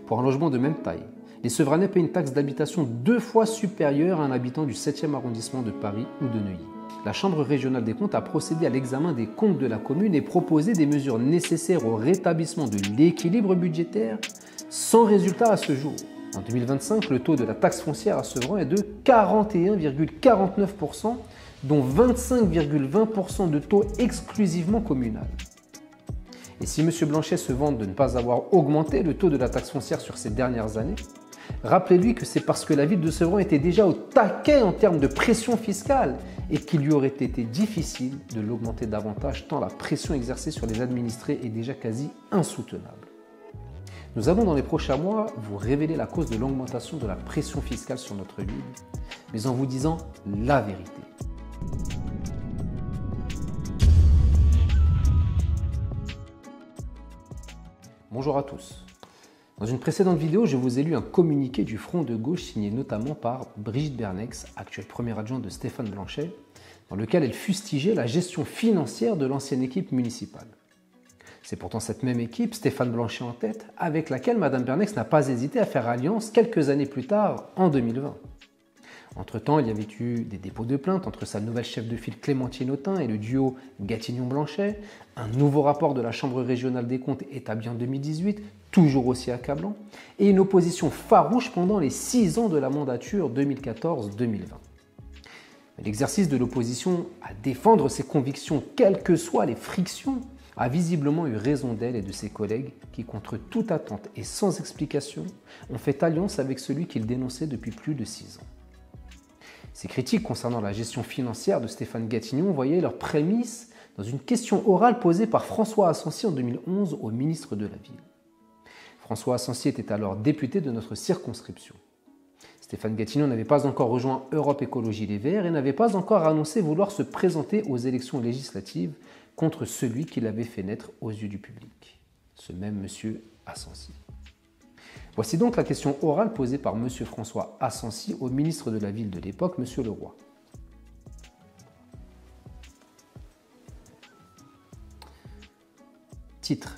Pour un logement de même taille, les Sevranais paient une taxe d'habitation 2 fois supérieure à un habitant du 7e arrondissement de Paris ou de Neuilly. La Chambre régionale des comptes a procédé à l'examen des comptes de la commune et proposé des mesures nécessaires au rétablissement de l'équilibre budgétaire, sans résultat à ce jour. En 2025, le taux de la taxe foncière à Sevran est de 41,49%, dont 25,20% de taux exclusivement communal. Et si M. Blanchet se vante de ne pas avoir augmenté le taux de la taxe foncière sur ces dernières années, rappelez-lui que c'est parce que la ville de Sevran était déjà au taquet en termes de pression fiscale et qu'il lui aurait été difficile de l'augmenter davantage tant la pression exercée sur les administrés est déjà quasi insoutenable. Nous allons dans les prochains mois vous révéler la cause de l'augmentation de la pression fiscale sur notre ville, mais en vous disant la vérité. Bonjour à tous. Dans une précédente vidéo, je vous ai lu un communiqué du Front de gauche signé notamment par Brigitte Bernex, actuelle première adjointe de Stéphane Blanchet, dans lequel elle fustigeait la gestion financière de l'ancienne équipe municipale. C'est pourtant cette même équipe, Stéphane Blanchet en tête, avec laquelle Mme Bernex n'a pas hésité à faire alliance quelques années plus tard, en 2020. Entre-temps, il y avait eu des dépôts de plainte entre sa nouvelle chef de file Clémentine Autain et le duo Gatignon-Blanchet, un nouveau rapport de la Chambre régionale des comptes établi en 2018, toujours aussi accablant, et une opposition farouche pendant les 6 ans de la mandature 2014-2020. L'exercice de l'opposition à défendre ses convictions, quelles que soient les frictions, a visiblement eu raison d'elle et de ses collègues qui, contre toute attente et sans explication, ont fait alliance avec celui qu'ils dénonçaient depuis plus de 6 ans. Ces critiques concernant la gestion financière de Stéphane Gatignon voyaient leurs prémices dans une question orale posée par François Asensi en 2011 au ministre de la Ville. François Asensi était alors député de notre circonscription. Stéphane Gatignon n'avait pas encore rejoint Europe Écologie Les Verts et n'avait pas encore annoncé vouloir se présenter aux élections législatives contre celui qui l'avait fait naître aux yeux du public, ce même M. Asensi. Voici donc la question orale posée par M. François Asensi au ministre de la Ville de l'époque, M. Leroy. Titre: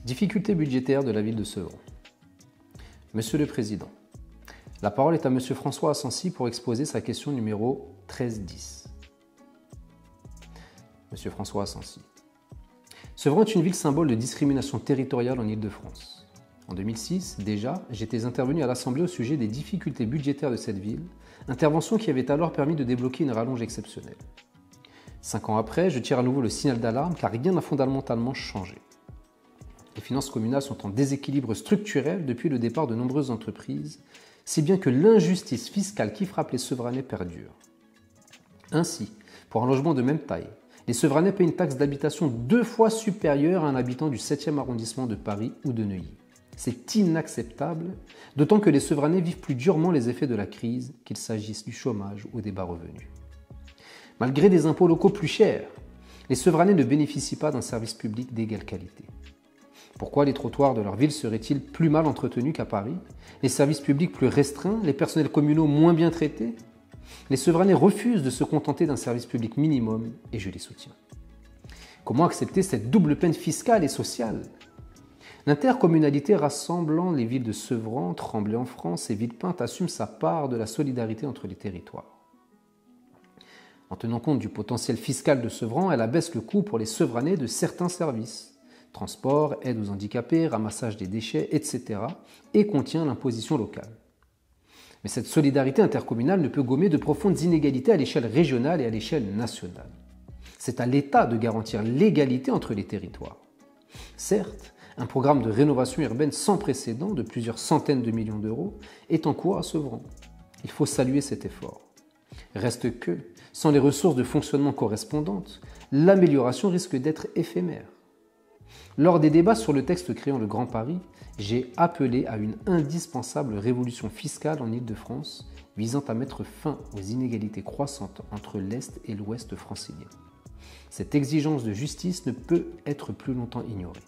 Difficultés budgétaires de la ville de Sevran. Monsieur le Président, la parole est à M. François Asensi pour exposer sa question numéro 1310. Monsieur François Asensi. Sevran est une ville symbole de discrimination territoriale en Île-de-France. En 2006, déjà, j'étais intervenu à l'Assemblée au sujet des difficultés budgétaires de cette ville, intervention qui avait alors permis de débloquer une rallonge exceptionnelle. 5 ans après, je tire à nouveau le signal d'alarme car rien n'a fondamentalement changé. Les finances communales sont en déséquilibre structurel depuis le départ de nombreuses entreprises, si bien que l'injustice fiscale qui frappe les Sevranais perdure. Ainsi, pour un logement de même taille, les Sevranais paient une taxe d'habitation 2 fois supérieure à un habitant du 7e arrondissement de Paris ou de Neuilly. C'est inacceptable, d'autant que les Sevranais vivent plus durement les effets de la crise, qu'il s'agisse du chômage ou des bas revenus. Malgré des impôts locaux plus chers, les Sevranais ne bénéficient pas d'un service public d'égale qualité. Pourquoi les trottoirs de leur ville seraient-ils plus mal entretenus qu'à Paris? Les services publics plus restreints? Les personnels communaux moins bien traités? Les Sevranais refusent de se contenter d'un service public minimum et je les soutiens. Comment accepter cette double peine fiscale et sociale? L'intercommunalité rassemblant les villes de Sevran, Tremblay en France et Villepinte assume sa part de la solidarité entre les territoires. En tenant compte du potentiel fiscal de Sevran, elle abaisse le coût pour les Sevranais de certains services, transport, aide aux handicapés, ramassage des déchets, etc. et contient l'imposition locale. Mais cette solidarité intercommunale ne peut gommer de profondes inégalités à l'échelle régionale et à l'échelle nationale. C'est à l'État de garantir l'égalité entre les territoires. Certes, un programme de rénovation urbaine sans précédent de plusieurs centaines de millions d'euros est en cours à Sevran. Il faut saluer cet effort. Reste que, sans les ressources de fonctionnement correspondantes, l'amélioration risque d'être éphémère. Lors des débats sur le texte créant le Grand Paris, j'ai appelé à une indispensable révolution fiscale en Île-de-France visant à mettre fin aux inégalités croissantes entre l'Est et l'Ouest francilien. Cette exigence de justice ne peut être plus longtemps ignorée.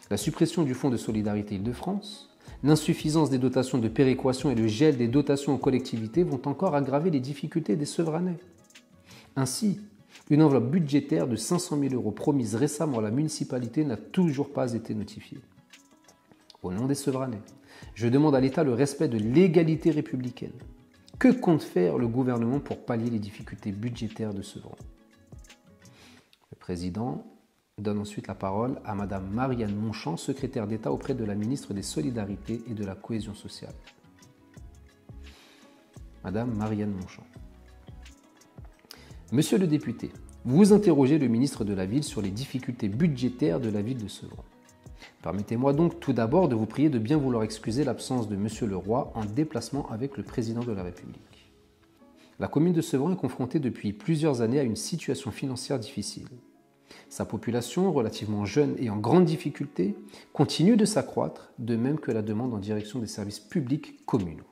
La suppression du Fonds de solidarité Île-de-France, l'insuffisance des dotations de péréquation et le gel des dotations aux collectivités vont encore aggraver les difficultés des Sevranais. Ainsi, une enveloppe budgétaire de 500 000 € promise récemment à la municipalité n'a toujours pas été notifiée. au nom des Sevranais, je demande à l'État le respect de l'égalité républicaine. Que compte faire le gouvernement pour pallier les difficultés budgétaires de Sevran? Le président donne ensuite la parole à Madame Marianne Monchamp, secrétaire d'État auprès de la ministre des Solidarités et de la Cohésion sociale. Madame Marianne Monchamp. Monsieur le député, vous interrogez le ministre de la Ville sur les difficultés budgétaires de la ville de Sevran. Permettez-moi donc tout d'abord de vous prier de bien vouloir excuser l'absence de Monsieur le Roi en déplacement avec le président de la République. La commune de Sevran est confrontée depuis plusieurs années à une situation financière difficile. Sa population, relativement jeune et en grande difficulté, continue de s'accroître, de même que la demande en direction des services publics communaux.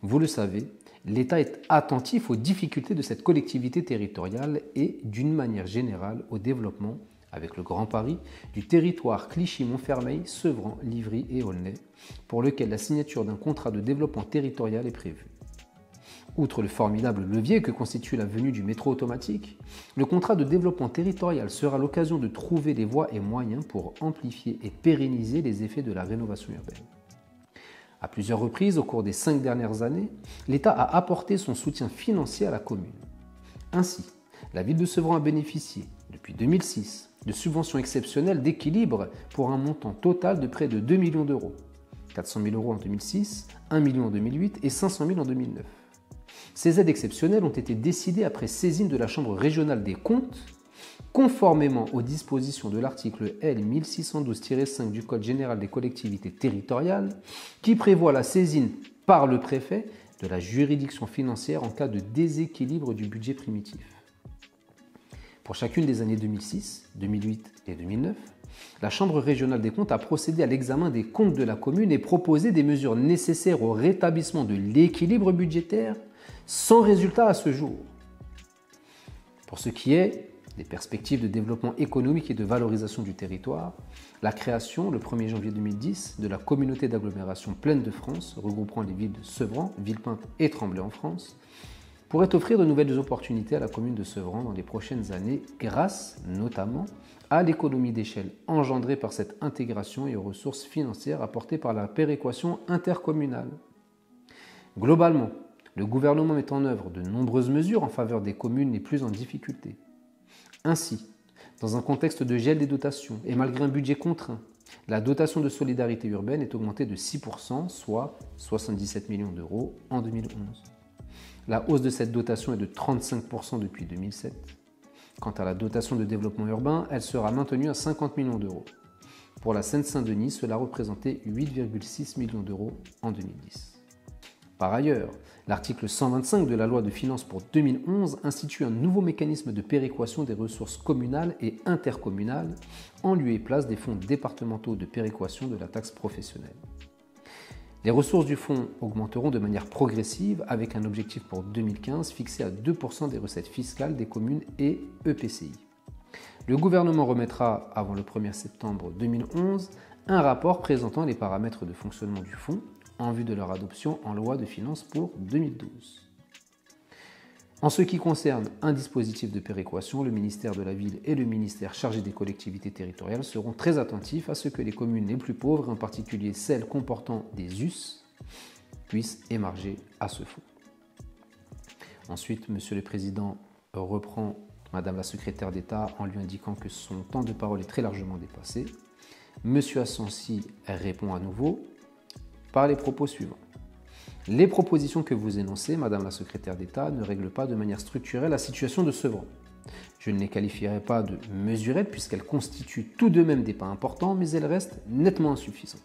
Vous le savez, l'État est attentif aux difficultés de cette collectivité territoriale et, d'une manière générale, au développement, avec le Grand Paris, du territoire Clichy-Montfermeil, Sevran, Livry et Aulnay, pour lequel la signature d'un contrat de développement territorial est prévue. Outre le formidable levier que constitue la venue du métro automatique, le contrat de développement territorial sera l'occasion de trouver les voies et moyens pour amplifier et pérenniser les effets de la rénovation urbaine. À plusieurs reprises au cours des 5 dernières années, l'État a apporté son soutien financier à la commune. Ainsi, la ville de Sevran a bénéficié, depuis 2006, de subventions exceptionnelles d'équilibre pour un montant total de près de 2 millions d'euros. 400 000 euros en 2006, 1 million en 2008 et 500 000 en 2009. Ces aides exceptionnelles ont été décidées après saisine de la Chambre régionale des comptes, conformément aux dispositions de l'article L 1612-5 du Code général des collectivités territoriales, qui prévoit la saisine par le préfet de la juridiction financière en cas de déséquilibre du budget primitif. Pour chacune des années 2006, 2008 et 2009, la Chambre régionale des comptes a procédé à l'examen des comptes de la commune et proposé des mesures nécessaires au rétablissement de l'équilibre budgétaire, sans résultat à ce jour. Pour ce qui est des perspectives de développement économique et de valorisation du territoire, la création, le 1er janvier 2010, de la communauté d'agglomération Plaine de France, regroupant les villes de Sevran, Villepinte et Tremblay en France, pourrait offrir de nouvelles opportunités à la commune de Sevran dans les prochaines années, grâce notamment à l'économie d'échelle engendrée par cette intégration et aux ressources financières apportées par la péréquation intercommunale. Globalement, le gouvernement met en œuvre de nombreuses mesures en faveur des communes les plus en difficulté. Ainsi, dans un contexte de gel des dotations et malgré un budget contraint, la dotation de solidarité urbaine est augmentée de 6%, soit 77 millions d'euros en 2011. La hausse de cette dotation est de 35% depuis 2007. Quant à la dotation de développement urbain, elle sera maintenue à 50 millions d'euros. Pour la Seine-Saint-Denis, cela représentait 8,6 millions d'euros en 2010. Par ailleurs, l'article 125 de la loi de finances pour 2011 institue un nouveau mécanisme de péréquation des ressources communales et intercommunales en lieu et place des fonds départementaux de péréquation de la taxe professionnelle. Les ressources du fonds augmenteront de manière progressive avec un objectif pour 2015 fixé à 2% des recettes fiscales des communes et EPCI. Le gouvernement remettra, avant le 1er septembre 2011, un rapport présentant les paramètres de fonctionnement du fonds en vue de leur adoption en loi de finances pour 2012. En ce qui concerne un dispositif de péréquation, le ministère de la Ville et le ministère chargé des collectivités territoriales seront très attentifs à ce que les communes les plus pauvres, en particulier celles comportant des US, puissent émarger à ce fonds. Ensuite, Monsieur le Président reprend Madame la secrétaire d'État en lui indiquant que son temps de parole est très largement dépassé. Monsieur Asensi répond à nouveau par les propos suivants. Les propositions que vous énoncez, Madame la secrétaire d'État, ne règlent pas de manière structurelle la situation de Sevran. Je ne les qualifierai pas de mesurettes puisqu'elles constituent tout de même des pas importants, mais elles restent nettement insuffisantes.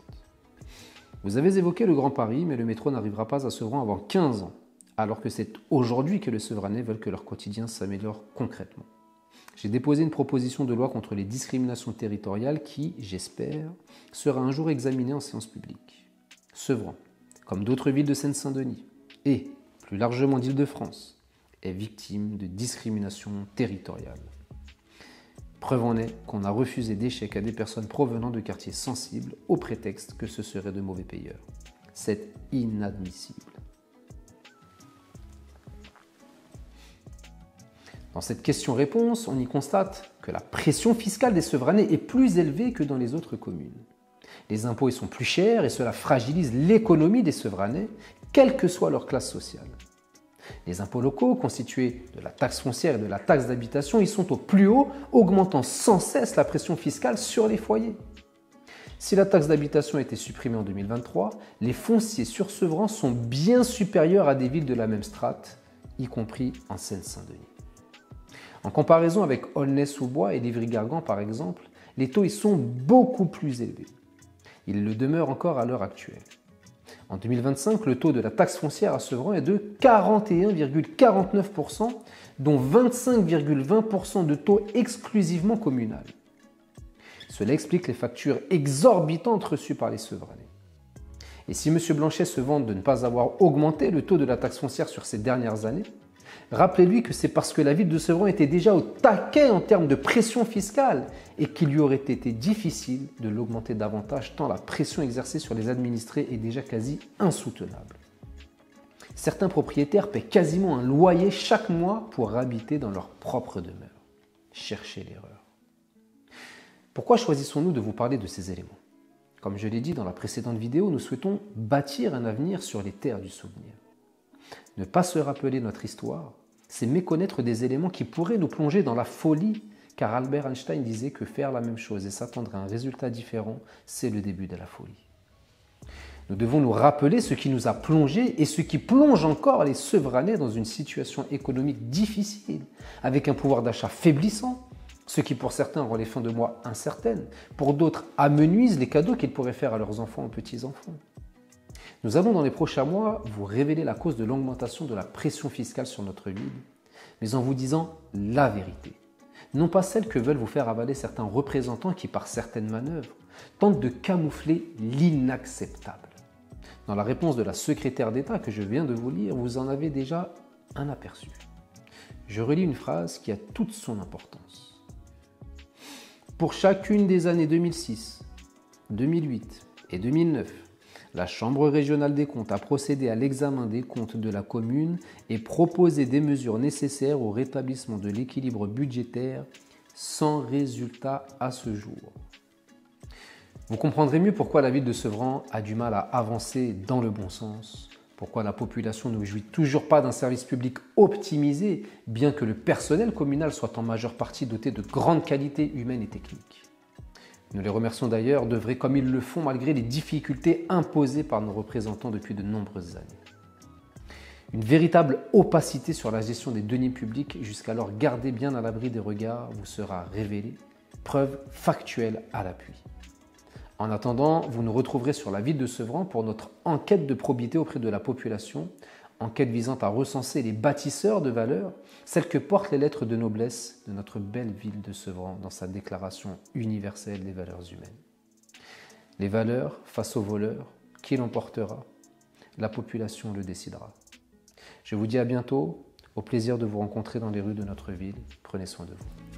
Vous avez évoqué le Grand Paris, mais le métro n'arrivera pas à Sevran avant 15 ans, alors que c'est aujourd'hui que les Sevranais veulent que leur quotidien s'améliore concrètement. J'ai déposé une proposition de loi contre les discriminations territoriales qui, j'espère, sera un jour examinée en séance publique. Sevran, comme d'autres villes de Seine-Saint-Denis et, plus largement d'Île-de-France, est victime de discrimination territoriale. Preuve en est qu'on a refusé des chèques à des personnes provenant de quartiers sensibles au prétexte que ce seraient de mauvais payeurs. C'est inadmissible. Dans cette question-réponse, on y constate que la pression fiscale des Sevranais est plus élevée que dans les autres communes. Les impôts y sont plus chers et cela fragilise l'économie des Sevranais, quelle que soit leur classe sociale. Les impôts locaux, constitués de la taxe foncière et de la taxe d'habitation, y sont au plus haut, augmentant sans cesse la pression fiscale sur les foyers. Si la taxe d'habitation a été supprimée en 2023, les fonciers sur Sevran sont bien supérieurs à des villes de la même strate, y compris en Seine-Saint-Denis. En comparaison avec Aulnay-sous-Bois et Livry-Gargan par exemple, les taux y sont beaucoup plus élevés. Ils le demeurent encore à l'heure actuelle. En 2025, le taux de la taxe foncière à Sevran est de 41,49%, dont 25,20% de taux exclusivement communal. Cela explique les factures exorbitantes reçues par les Sevranais. Et si M. Blanchet se vante de ne pas avoir augmenté le taux de la taxe foncière sur ces dernières années, rappelez-lui que c'est parce que la ville de Sevran était déjà au taquet en termes de pression fiscale et qu'il lui aurait été difficile de l'augmenter davantage tant la pression exercée sur les administrés est déjà quasi insoutenable. Certains propriétaires paient quasiment un loyer chaque mois pour habiter dans leur propre demeure. Cherchez l'erreur. Pourquoi choisissons-nous de vous parler de ces éléments? Comme je l'ai dit dans la précédente vidéo, nous souhaitons bâtir un avenir sur les terres du souvenir. Ne pas se rappeler notre histoire, c'est méconnaître des éléments qui pourraient nous plonger dans la folie, car Albert Einstein disait que faire la même chose et s'attendre à un résultat différent, c'est le début de la folie. Nous devons nous rappeler ce qui nous a plongé et ce qui plonge encore les Sevranais dans une situation économique difficile, avec un pouvoir d'achat faiblissant, ce qui pour certains rend les fins de mois incertaines, pour d'autres amenuise les cadeaux qu'ils pourraient faire à leurs enfants ou petits-enfants. Nous allons dans les prochains mois vous révéler la cause de l'augmentation de la pression fiscale sur notre ville, mais en vous disant la vérité. Non pas celle que veulent vous faire avaler certains représentants qui, par certaines manœuvres, tentent de camoufler l'inacceptable. Dans la réponse de la secrétaire d'État que je viens de vous lire, vous en avez déjà un aperçu. Je relis une phrase qui a toute son importance. Pour chacune des années 2006, 2008 et 2009, la Chambre régionale des comptes a procédé à l'examen des comptes de la commune et proposé des mesures nécessaires au rétablissement de l'équilibre budgétaire sans résultat à ce jour. Vous comprendrez mieux pourquoi la ville de Sevran a du mal à avancer dans le bon sens, pourquoi la population ne jouit toujours pas d'un service public optimisé, bien que le personnel communal soit en majeure partie doté de grandes qualités humaines et techniques. Nous les remercions d'ailleurs d'œuvrer comme ils le font malgré les difficultés imposées par nos représentants depuis de nombreuses années. Une véritable opacité sur la gestion des deniers publics, jusqu'alors gardée bien à l'abri des regards, vous sera révélée, preuve factuelle à l'appui. En attendant, vous nous retrouverez sur la ville de Sevran pour notre enquête de probité auprès de la population, enquête visant à recenser les bâtisseurs de valeur, celles que portent les lettres de noblesse de notre belle ville de Sevran dans sa déclaration universelle des valeurs humaines. Les valeurs face aux voleurs, qui l'emportera? La population le décidera. Je vous dis à bientôt, au plaisir de vous rencontrer dans les rues de notre ville. Prenez soin de vous.